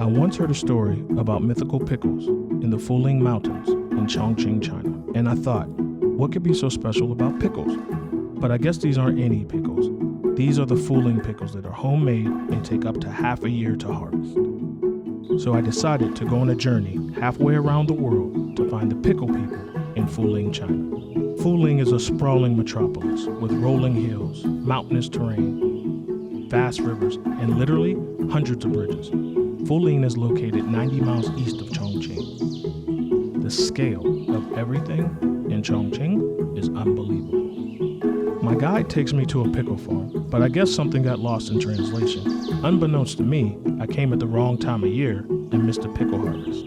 I once heard a story about mythical pickles in the Fuling Mountains in Chongqing, China, and I thought, what could be so special about pickles? But I guess these aren't any pickles. These are the Fuling pickles that are homemade and take up to half a year to harvest. So I decided to go on a journey halfway around the world to find the pickle people in Fuling, China. Fuling is a sprawling metropolis with rolling hills, mountainous terrain, vast rivers, and literally hundreds of bridges. Fuling is located 90 miles east of Chongqing. The scale of everything in Chongqing is unbelievable. My guide takes me to a pickle farm, but I guess something got lost in translation. Unbeknownst to me, I came at the wrong time of year and missed a pickle harvest.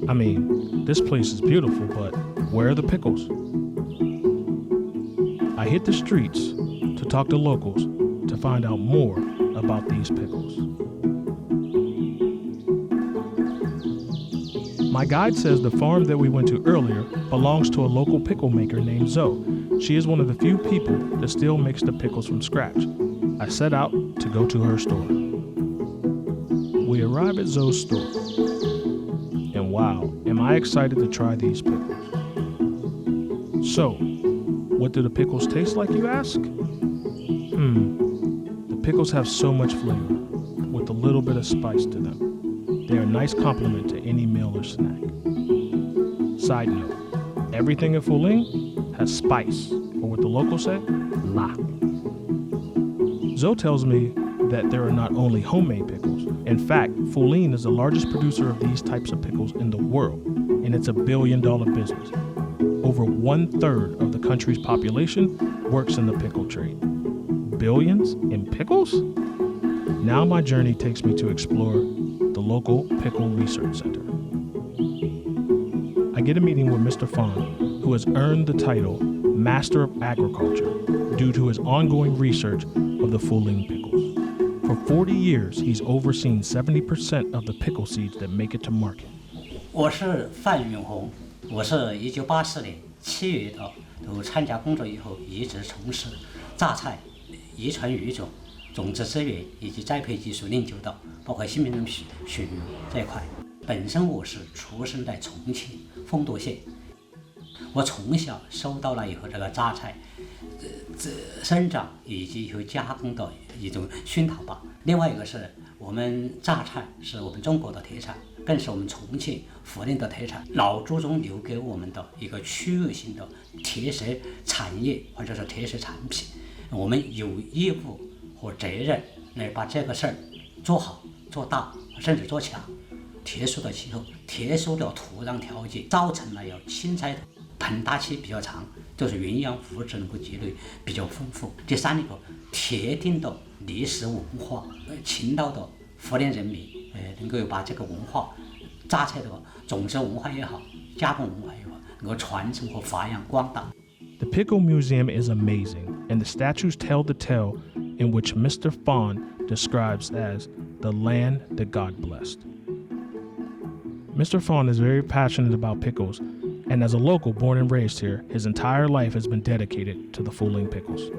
I mean, this place is beautiful, but where are the pickles? I hit the streets to talk to locals to find out more about these pickles. My guide says the farm that we went to earlier belongs to a local pickle maker named Zuo. She is one of the few people that still makes the pickles from scratch. I set out to go to her store. We arrive at Zuo's store. And wow, am I excited to try these pickles. So, what do the pickles taste like, you ask? The pickles have so much flavor, with a little bit of spice to them. They are a nice complement to any meal or snack. Side note, everything in Fuling has spice, or what the locals say, la. Zuo tells me that there are not only homemade pickles. In fact, Fuling is the largest producer of these types of pickles in the world, and it's $1 billion business. Over 1/3 of the country's population works in the pickle trade. Billions in pickles? Now my journey takes me to explore the local pickle research center. I get a meeting with Mr. Fan, who has earned the title Master of Agriculture due to his ongoing research of the Fuling pickles. For 40 years, he's overseen 70% of the pickle seeds that make it to market. 我是范永红，我是1984年7月的，参加工作以后一直从事榨菜、遗传育种、种子资源以及栽培技术研究的，包括新品种训育这一块。本身我是出生在重庆丰都县，我从小受到了以后这个榨菜生长以及以后加工的一种熏陶吧。另外一个是我们榨菜是我们中国的特产，更是我们重庆涪陵的特产，老祖宗留给我们的一个区域性的特色产业或者是特色产品，我们有义务和责任来把这个事儿做好、做大，甚至做强。特殊的气候、特殊的土壤条件，造成了青菜膨大期比较长，就是营养物质能够积累比较丰富。第三一个，特定的历史文化，青岛的涪陵人民，能够把这个文化、榨菜的种植文化也好、加工文化也好，能够传承和发扬光大。The Pickle Museum is amazing, and the statues tell the tale in which Mr. Fan describes as the land that God blessed. Mr. Fan is very passionate about pickles, and as a local born and raised here, his entire life has been dedicated to the Fuling pickles.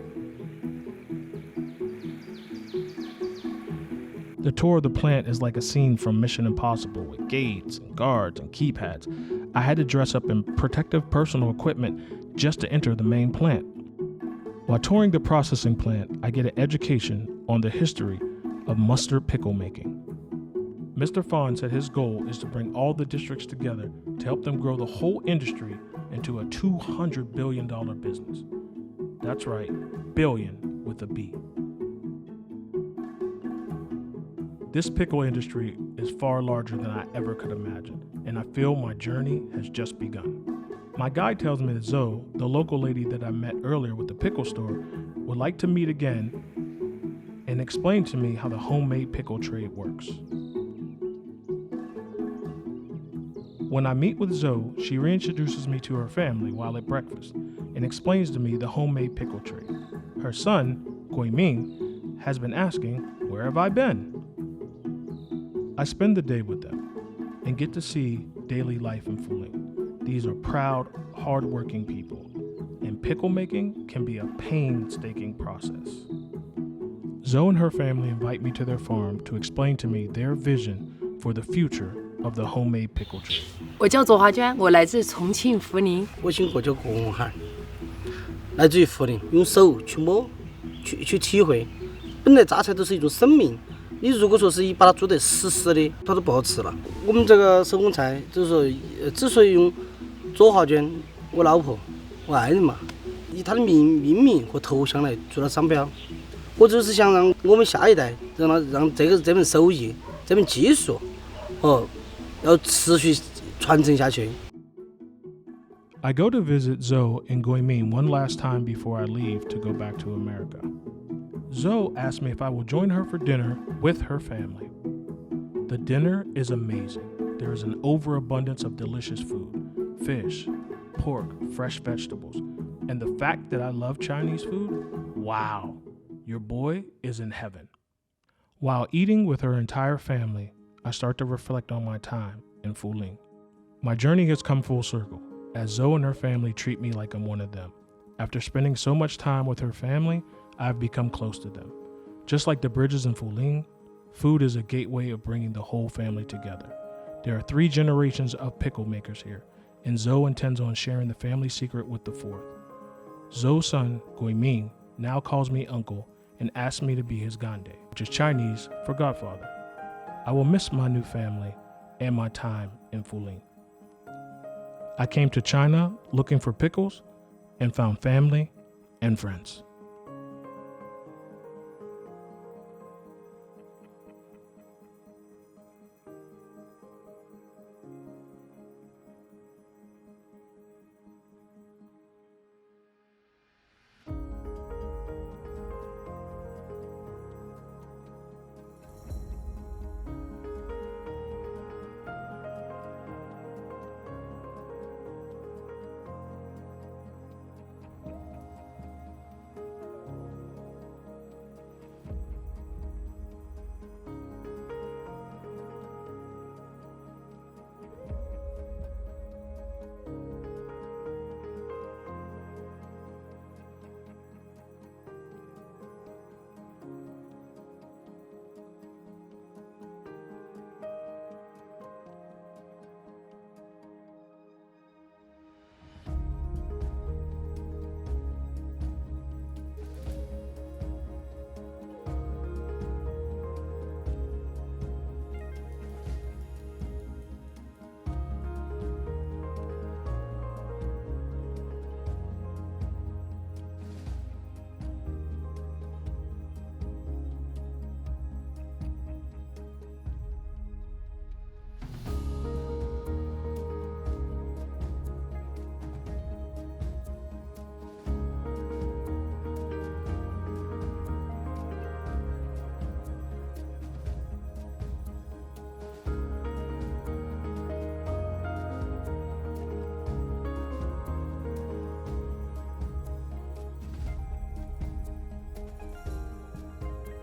The tour of the plant is like a scene from Mission Impossible with gates and guards and keypads. I had to dress up in protective personal equipment just to enter the main plant. While touring the processing plant, I get an education on the history of mustard pickle making. Mr. Fan said his goal is to bring all the districts together to help them grow the whole industry into a $200 billion business. That's right, billion with a B. This pickle industry is far larger than I ever could imagine, and I feel my journey has just begun. My guide tells me that Zoe, the local lady that I met earlier with the pickle store, would like to meet again and explain to me how the homemade pickle trade works. When I meet with Zoe, she reintroduces me to her family while at breakfast and explains to me the homemade pickle trade. Her son, Qing, has been asking, where have I been? I spend the day with them and get to see daily life in Fuling. These are proud, hardworking people, and pickle making can be a painstaking process. Zoe and her family invite me to their farm to explain to me their vision for the future of the homemade pickle trade. 我叫左华娟，我来自重庆涪陵。我姓郭，叫郭文海，来自于涪陵，用手去摸，去体会。本来榨菜都是一种生命，你如果说是把它做得死的，它都不好吃了。我们这个手工菜就是说，之所以用左华娟，我老婆，我爱人嘛，以她的命名和头像来做了商标。我就是想让我们下一代，让这门手艺、这门技术，要持续传承下去。I go to visit Zuo in Guiming one last time before I leave to go back to America. Zuo asked me if I will join her for dinner with her family. The dinner is amazing. There is an overabundance of delicious food: fish, pork, fresh vegetables. And the fact that I love Chinese food? Wow, your boy is in heaven. While eating with her entire family, I start to reflect on my time in Fuling. My journey has come full circle, as Zuo and her family treat me like I'm one of them. After spending so much time with her family, I've become close to them. Just like the bridges in Fuling, food is a gateway of bringing the whole family together. There are 3 generations of pickle makers here, and Zuo intends on sharing the family secret with the 4th. Zuo's son, Guiming, now calls me uncle and asks me to be his gande, which is Chinese for godfather. I will miss my new family and my time in Fuling. I came to China looking for pickles and found family and friends.